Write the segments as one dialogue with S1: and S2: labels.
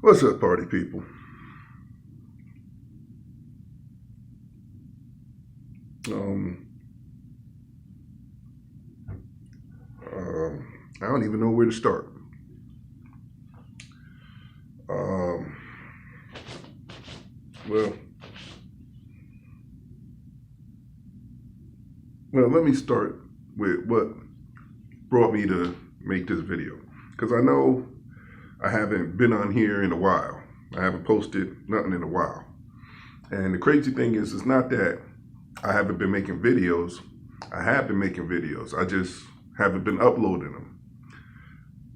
S1: What's up, party people? Um, I don't even know where to start. Um, well, let me start with what brought me to make this video, because I know I haven't been on here in a while. I haven't posted nothing in a while, and the crazy thing is, it's not that I haven't been making videos. I have been making videos. I just haven't been uploading them,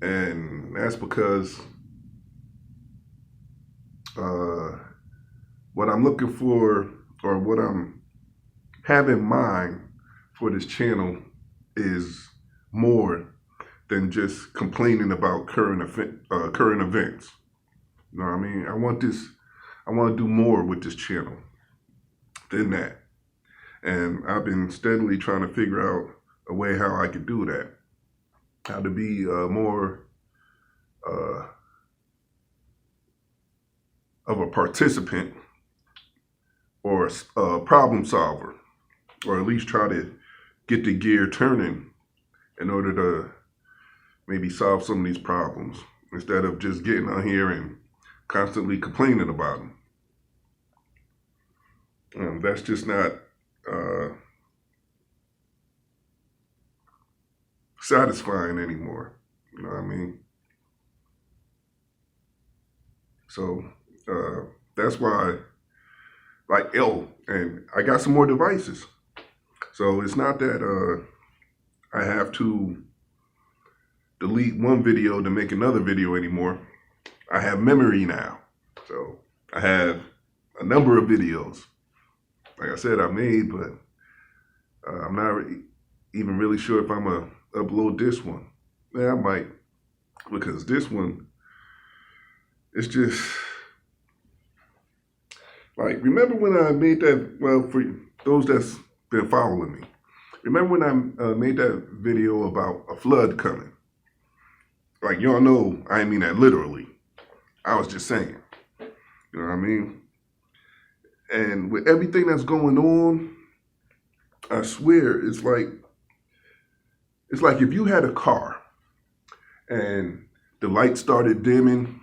S1: and that's because uh, what I'm looking for, or what I'm have in mind for this channel, is more than just complaining about current events. You know what I mean? I want to do more with this channel than that. And I've been steadily trying to figure out a way how I could do that. How to be more uh, of a participant, or a problem solver, or at least try to get the gear turning in order to maybe solve some of these problems, instead of just getting on here and constantly complaining about them. That's just not uh, satisfying anymore. You know what I mean? So that's why, like, and I got some more devices. So it's not that I have to delete one video to make another video anymore. I have memory now. So I have a number of videos, like I said, I made, but I'm not even really sure if I'm going to upload this one. Yeah, I might, because this one, it's just, like, remember when I made that, well, for those that's been following me, remember when I made that video about a flood coming? Like, y'all know I didn't mean that literally. I was just saying, you know what I mean? And with everything that's going on, I swear, it's like if you had a car and the lights started dimming,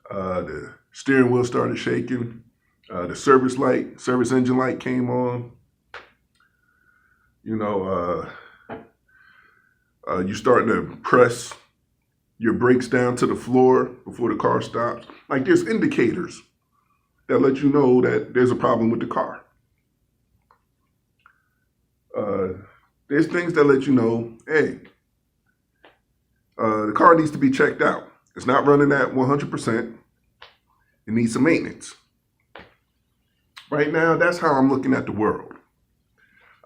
S1: the steering wheel started shaking, the service engine light came on, you know, you starting to press your brakes down to the floor before the car stops. Like, there's indicators that let you know that there's a problem with the car. There's things that let you know, hey, the car needs to be checked out. It's not running at 100%. It needs some maintenance. Right now, that's how I'm looking at the world.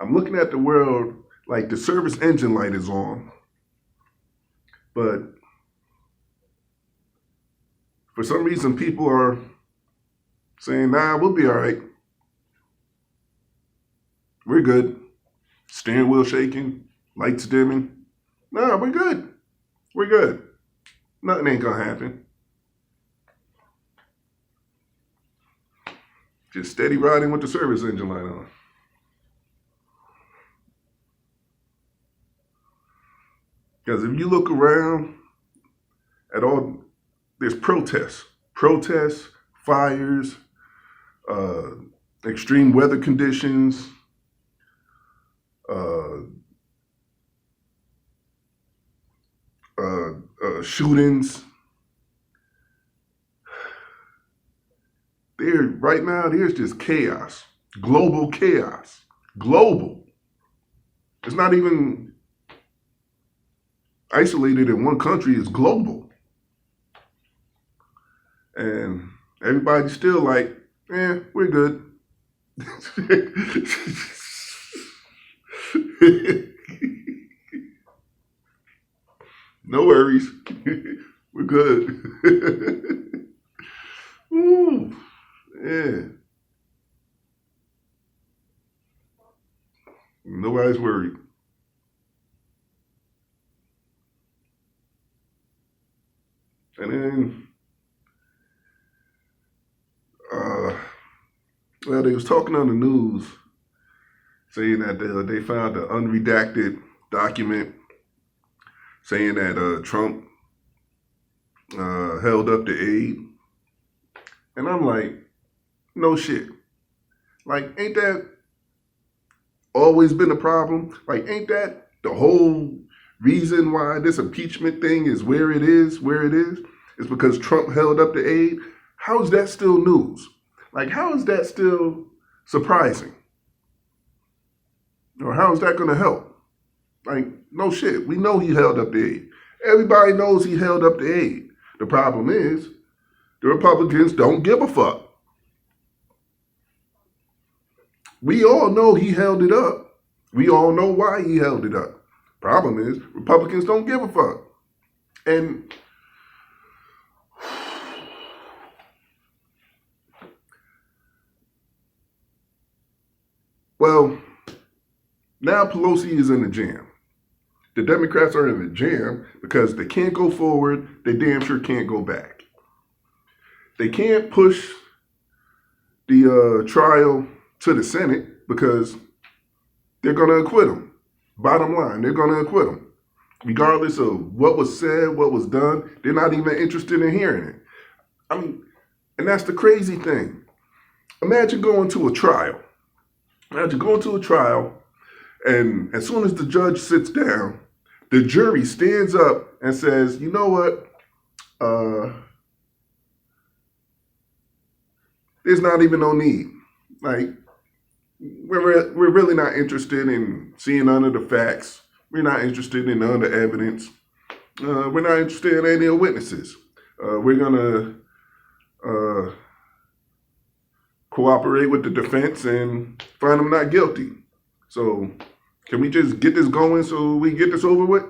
S1: I'm looking at the world like the service engine light is on, but for some reason, people are saying, nah, we'll be all right. We're good. Steering wheel shaking, lights dimming. Nah, we're good. We're good. Nothing ain't gonna happen. Just steady riding with the service engine light on. Because if you look around at all, there's protests, fires, uh, extreme weather conditions, shootings. Right now, there's just chaos, global chaos, global. It's not even isolated in one country, it's global. And everybody's still like, we're good. No worries. We're good. Ooh, yeah. Nobody's worried. And then Well, they was talking on the news saying that they found an unredacted document saying that Trump held up the aid. And I'm like, no shit. Like, ain't that always been a problem? Like, ain't that the whole reason why this impeachment thing is where it is, is because Trump held up the aid? How is that still news? Like, how is that still surprising? Or how is that going to help? Like, no shit. We know he held up the aid. Everybody knows he held up the aid. The problem is, the Republicans don't give a fuck. We all know he held it up. We all know why he held it up. Problem is, Republicans don't give a fuck. And well, now Pelosi is in the jam. The Democrats are in the jam because they can't go forward. They damn sure can't go back. They can't push the trial to the Senate because they're going to acquit him. Bottom line, they're going to acquit him. Regardless of what was said, what was done, they're not even interested in hearing it. I mean, and that's the crazy thing. Imagine going to a trial. And as soon as the judge sits down, the jury stands up and says, you know what? There's not even no need. Like, we're really not interested in seeing none of the facts. We're not interested in none of the evidence. We're not interested in any of the witnesses. We're going to cooperate with the defense and find them not guilty. So can we just get this going so we get this over with?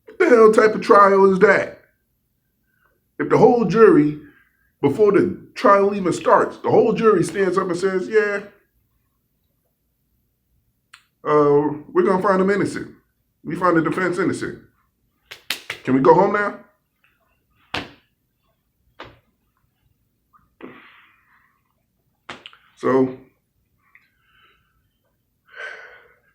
S1: What the hell type of trial is that? If the whole jury, before the trial even starts, the whole jury stands up and says, yeah, we're going to find him innocent. We find the defense innocent. Can we go home now? So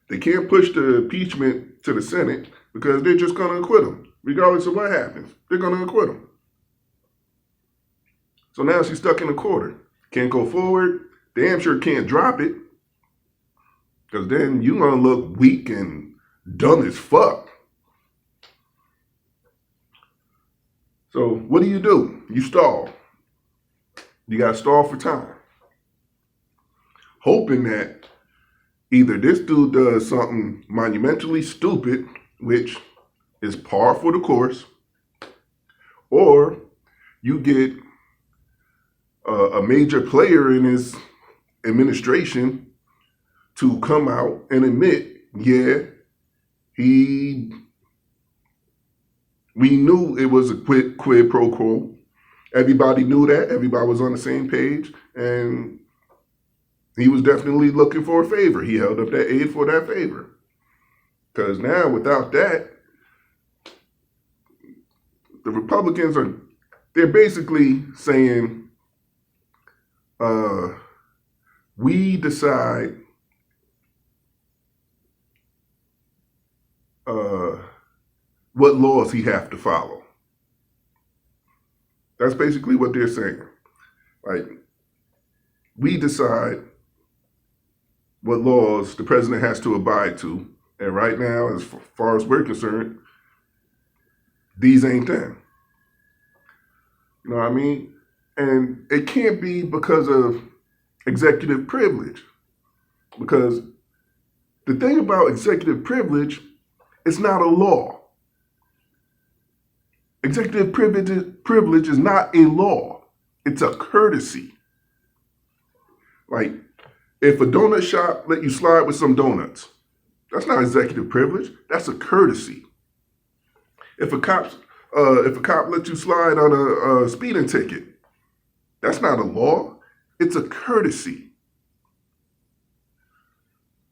S1: they can't push the impeachment to the Senate because they're just going to acquit him. Regardless of what happens, they're going to acquit him. So now she's stuck in a corner. Can't go forward. Damn sure can't drop it. Because then you're going to look weak and dumb as fuck. So what do? You stall. You got to stall for time. Hoping that either this dude does something monumentally stupid, which is par for the course, or you get a major player in his administration to come out and admit, yeah, we knew it was a quid pro quo. Everybody knew that. Everybody was on the same page. And he was definitely looking for a favor. He held up that aid for that favor. Because now, without that, the Republicans they're basically saying, we decide what laws he have to follow. That's basically what they're saying. Like, we decide what laws the president has to abide to. And right now, as far as we're concerned, these ain't them. You know what I mean? And it can't be because of executive privilege. Because the thing about executive privilege, it's not a law. Executive privilege is not a law. It's a courtesy. Like, if a donut shop let you slide with some donuts, that's not executive privilege. That's a courtesy. If a cop lets you slide on a speeding ticket, that's not a law. It's a courtesy.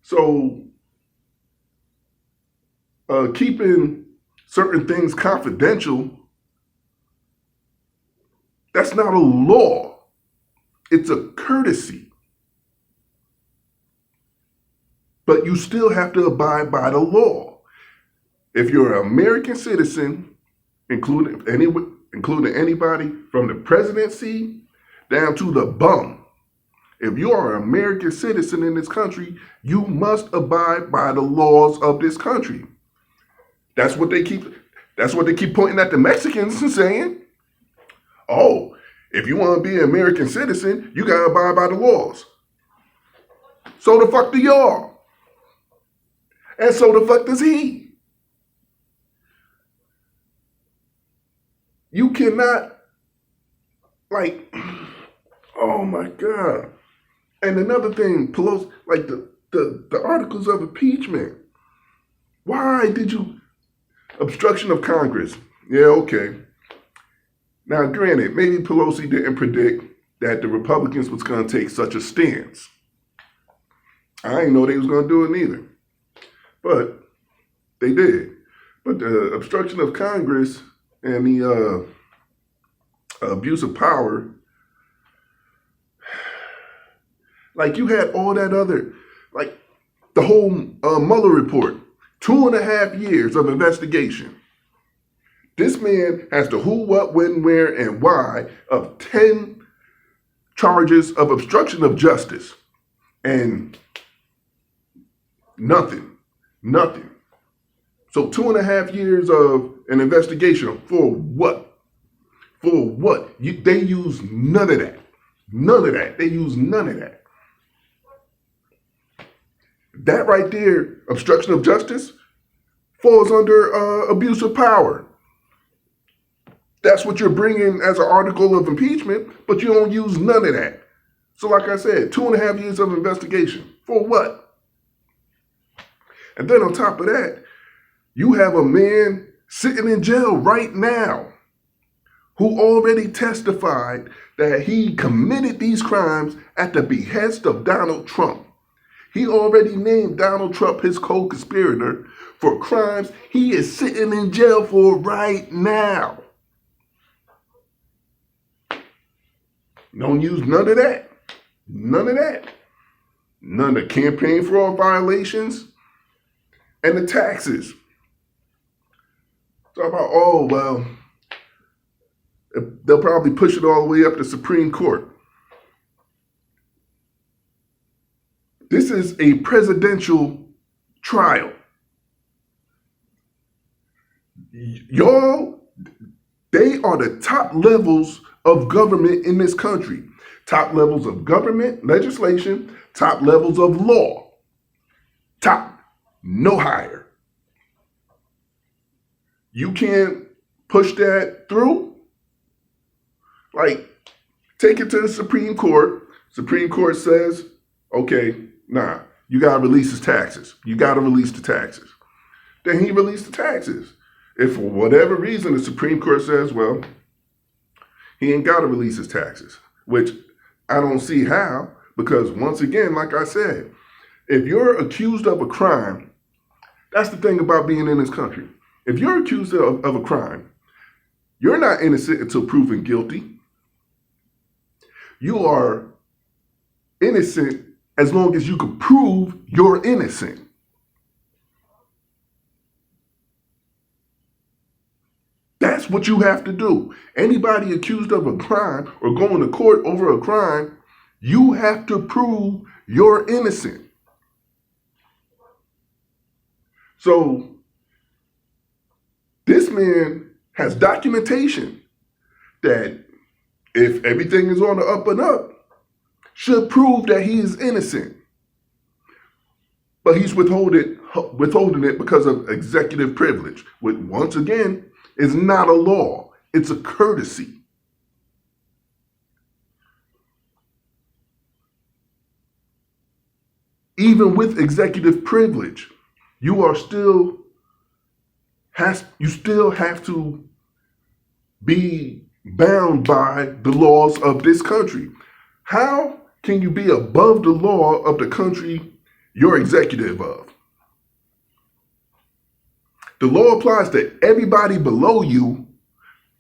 S1: So keeping certain things confidential That's not a law. It's a courtesy. But you still have to abide by the law. If you're an American citizen, including anybody from the presidency down to the bum, if you are an American citizen in this country, you must abide by the laws of this country. That's what they keep pointing at the Mexicans and saying, oh, if you want to be an American citizen, you gotta abide by the laws. So the fuck do y'all. And so the fuck does he. You cannot, like, oh my God. And another thing, Pelosi, like the articles of impeachment. Why did you, obstruction of Congress? Yeah, okay. Now, granted, maybe Pelosi didn't predict that the Republicans was going to take such a stance. I didn't know they was going to do it neither. But they did. But the obstruction of Congress and the abuse of power, like you had all that other, like the whole Mueller report, 2.5 years of investigation. This man has the who, what, when, where, and why of 10 charges of obstruction of justice. And nothing. So 2.5 years of an investigation for what? For what? They use none of that. None of that. They use none of that. That right there, obstruction of justice, falls under abuse of power. That's what you're bringing as an article of impeachment, but you don't use none of that. So like I said, 2.5 years of investigation. For what? And then on top of that, you have a man sitting in jail right now who already testified that he committed these crimes at the behest of Donald Trump. He already named Donald Trump his co-conspirator for crimes he is sitting in jail for right now. Don't use none of that. None of that. None of the campaign fraud violations and the taxes. Talk about, oh, well, they'll probably push it all the way up to Supreme Court. This is a presidential trial. Y'all, they are the top levels of government in this country. Top levels of government, legislation, top levels of law. Top, no higher. You can't push that through? Like, take it to the Supreme Court. Supreme Court says, okay, nah, you got to release his taxes. You got to release the taxes. Then he released the taxes. If for whatever reason the Supreme Court says, well, he ain't got to release his taxes, which I don't see how, because once again, like I said, if you're accused of a crime, that's the thing about being in this country. If you're accused of a crime, you're not innocent until proven guilty. You are innocent as long as you can prove you're innocent. That's what you have to do. Anybody accused of a crime or going to court over a crime, you have to prove you're innocent. So this man has documentation that if everything is on the up and up, should prove that he is innocent. But he's withholding it because of executive privilege, which once again is not a law. It's a courtesy. Even with executive privilege, you still have to be bound by the laws of this country. How can you be above the law of the country you're executive of? The law applies to everybody below you,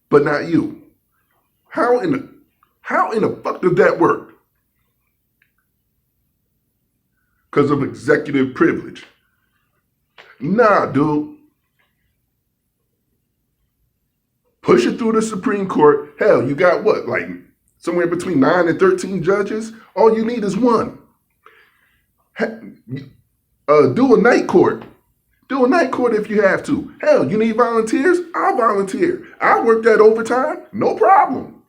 S1: but not you. How in the fuck does that work? Because of executive privilege. Nah, dude. Push it through the Supreme Court. Hell, you got what? Like somewhere between 9 and 13 judges? All you need is one. Do a night court. Do a night court if you have to. Hell, you need volunteers? I'll volunteer. I'll work that overtime. No problem.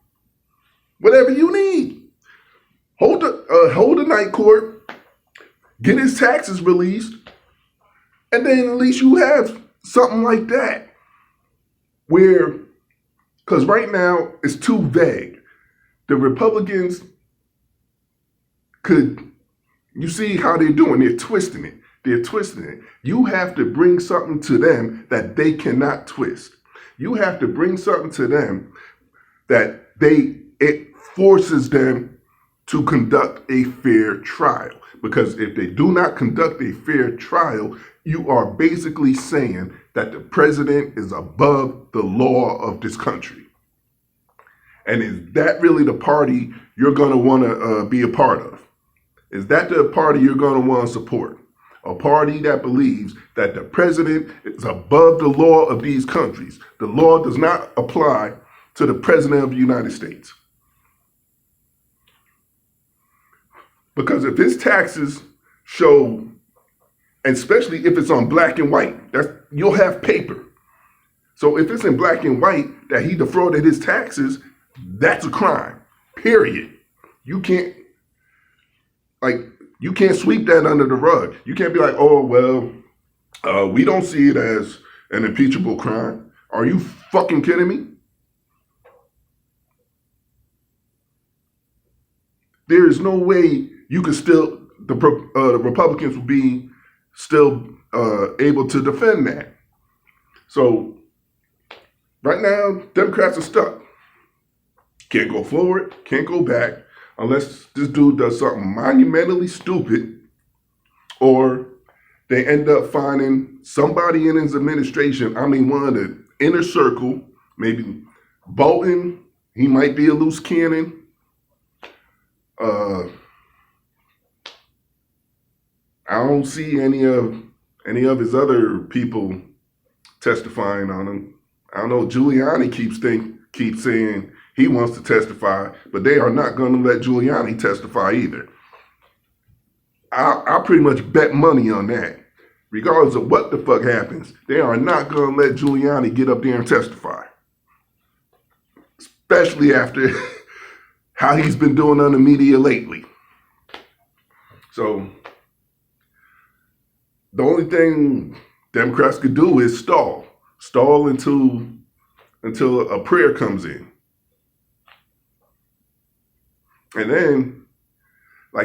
S1: Whatever you need. Hold a night court. Get his taxes released. And then at least you have something like that. Where, because right now it's too vague. The Republicans you see how they're doing. They're twisting it. They're twisting it. You have to bring something to them that they cannot twist. You have to bring something to them that it forces them to conduct a fair trial. Because if they do not conduct a fair trial, you are basically saying that the president is above the law of this country. And is that really the party you're going to want to be a part of? Is that the party you're going to want to support? A party that believes that the president is above the law of these countries. The law does not apply to the president of the United States. Because if his taxes show, and especially if it's on black and white, you'll have paper. So if it's in black and white that he defrauded his taxes, that's a crime, period. You can't sweep that under the rug. You can't be like, oh, well, we don't see it as an impeachable crime. Are you fucking kidding me? There is no way you could the Republicans would be still able to defend that. So right now, Democrats are stuck. Can't go forward, can't go back, unless this dude does something monumentally stupid, or they end up finding somebody in his administration, one of the inner circle, maybe Bolton, he might be a loose cannon. I don't see any of his other people testifying on him. I don't know, Giuliani keeps saying he wants to testify, but they are not going to let Giuliani testify either. I'll pretty much bet money on that. Regardless of what the fuck happens, they are not going to let Giuliani get up there and testify. Especially after how he's been doing on the media lately. So the only thing Democrats could do is stall until a prayer comes in. And then, I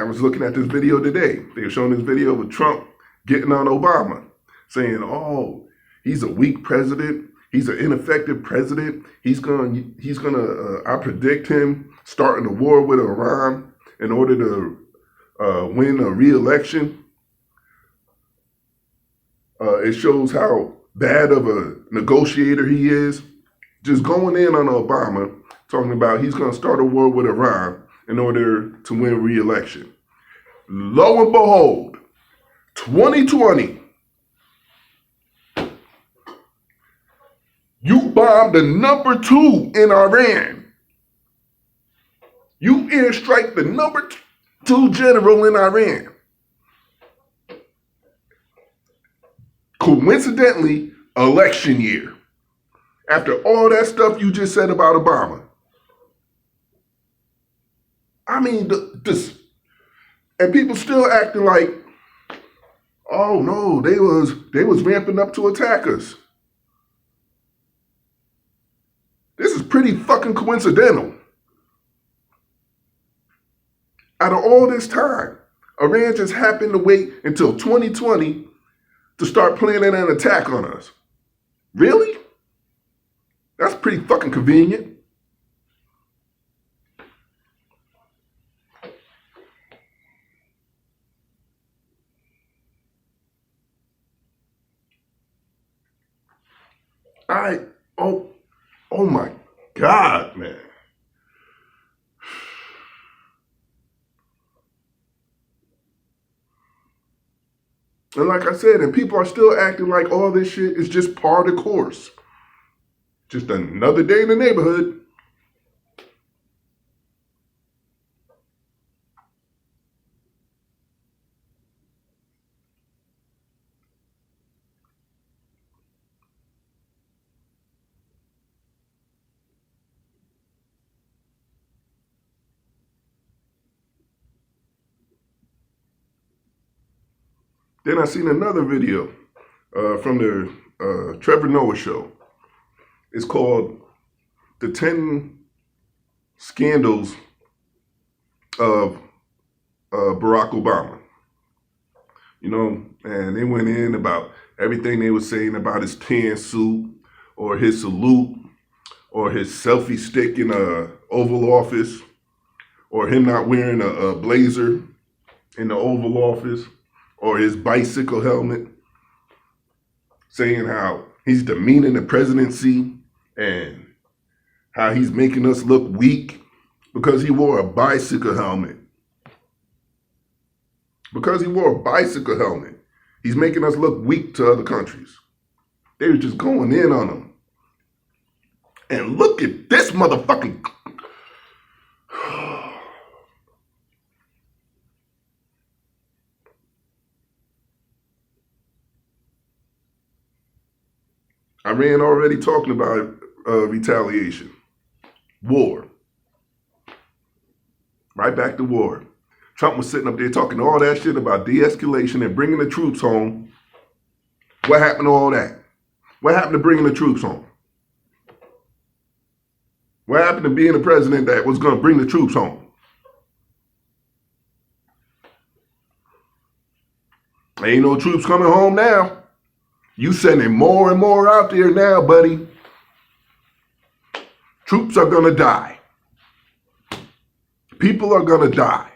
S1: was looking at this video today. They were showing this video of Trump getting on Obama, saying, oh, he's a weak president. He's an ineffective president. He's gonna, I predict him starting a war with Iran in order to win a re-election. It shows how bad of a negotiator he is. Just going in on Obama, talking about he's going to start a war with Iran in order to win re-election. Lo and behold, 2020, you bombed the number 2 in Iran. You airstrike the number 2 general in Iran. Coincidentally, election year. After all that stuff you just said about Obama. And people still acting like, oh no, they was ramping up to attack us. This is pretty fucking coincidental. Out of all this time, Iran just happened to wait until 2020 to start planning an attack on us. Really? That's pretty fucking convenient. Oh my, God, man. And like I said, and people are still acting like all this shit is just part of the course. Just another day in the neighborhood. Then I seen another video from the Trevor Noah show. It's called The 10 Scandals of Barack Obama. You know, and they went in about everything they were saying about his tan suit or his salute or his selfie stick in a Oval Office or him not wearing a blazer in the Oval Office or his bicycle helmet, saying how he's demeaning the presidency and how he's making us look weak because he wore a bicycle helmet. Because he wore a bicycle helmet, he's making us look weak to other countries. They were just going in on him. And look at this motherfucking... Iran already talking about retaliation. War. Right back to war. Trump was sitting up there talking all that shit about de-escalation and bringing the troops home. What happened to all that? What happened to bringing the troops home? What happened to being the president that was going to bring the troops home? Ain't no troops coming home now. You sending more and more out there now, buddy. Troops are going to die. People are going to die.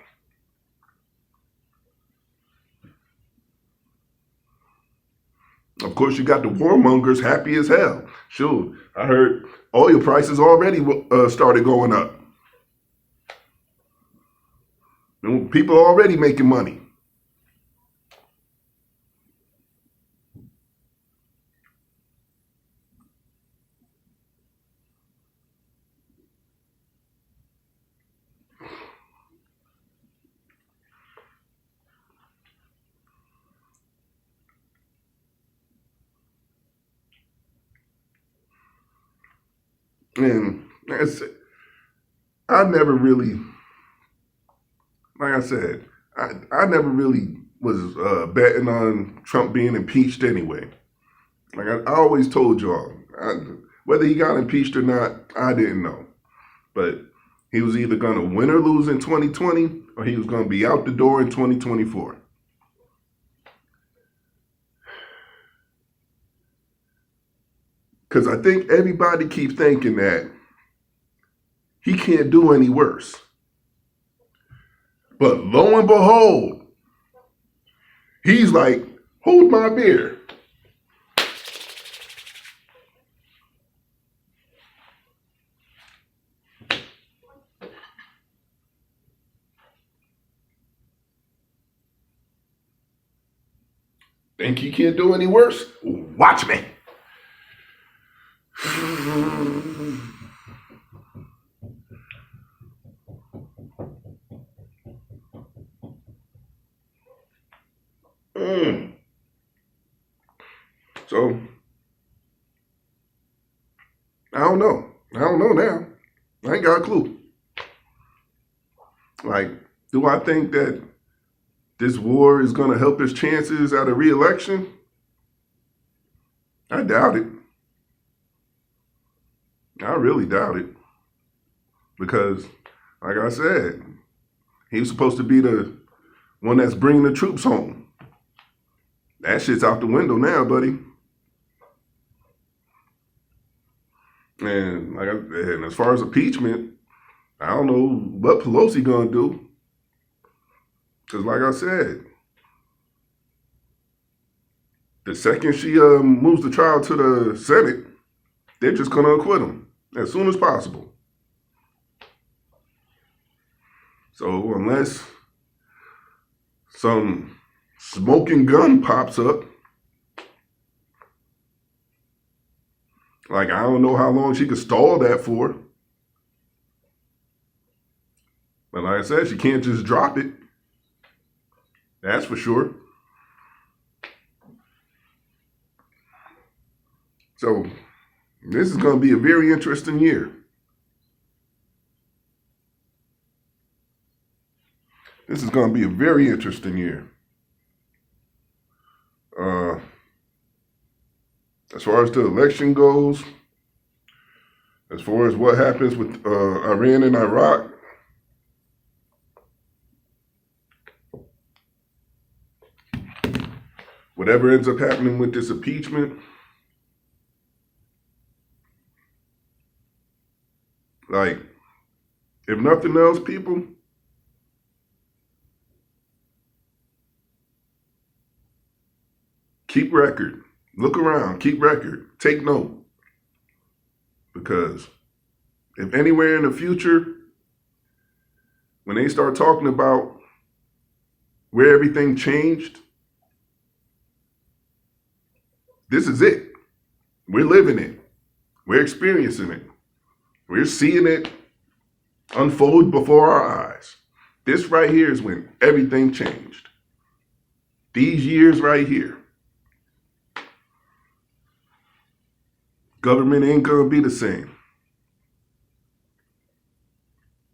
S1: Of course, you got the warmongers happy as hell. Sure, I heard oil prices already started going up. People are already making money. And I never really, like I said, I never really was betting on Trump being impeached anyway. Like I always told y'all, whether he got impeached or not, I didn't know. But he was either going to win or lose in 2020, or he was going to be out the door in 2024. Because I think everybody keeps thinking that he can't do any worse. But lo and behold, he's like, hold my beer. Think he can't do any worse? Watch me. So, I don't know. I don't know now. I ain't got a clue. Like, do I think that this war is going to help his chances at a re-election? I doubt it. I really doubt it. Because, like I said, he was supposed to be the one that's bringing the troops home. That shit's out the window now, buddy. And as far as impeachment, I don't know what Pelosi gonna do. Because like I said, the second she moves the trial to the Senate, they're just gonna acquit him. as soon as possible. So unless some smoking gun pops up, like I don't know how long she could stall that for. But like I said, she can't just drop it. That's for sure. So this is going to be a very interesting year. This is going to be a very interesting year. As far as the election goes, as far as what happens with Iran and Iraq, whatever ends up happening with this impeachment, like, if nothing else, people, keep record. Look around, keep record, take note. Because if anywhere in the future, when they start talking about where everything changed, this is it. We're living it. We're experiencing it. We're seeing it unfold before our eyes. This right here is when everything changed. These years right here. Government ain't gonna be the same.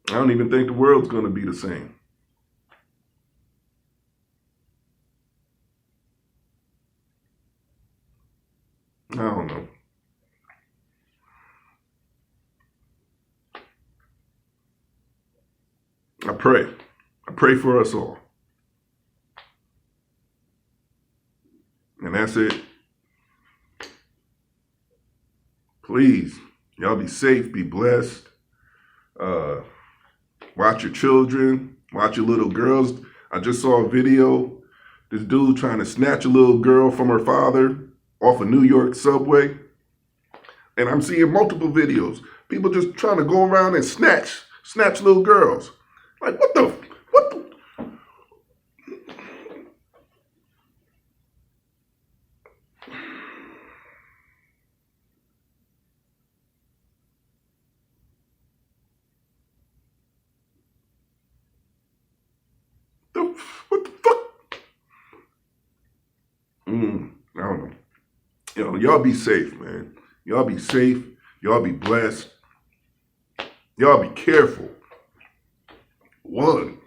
S1: I don't even think the world's gonna be the same. I don't know. I pray. I pray for us all. And that's it. Please, y'all be safe, be blessed. Watch your children, watch your little girls. I just saw a video, this dude trying to snatch a little girl from her father off a New York subway. And I'm seeing multiple videos. People just trying to go around and snatch little girls. Like, what the? What the fuck? I don't know. Y'all be safe, man. Y'all be safe. Y'all be blessed. Y'all be careful. One.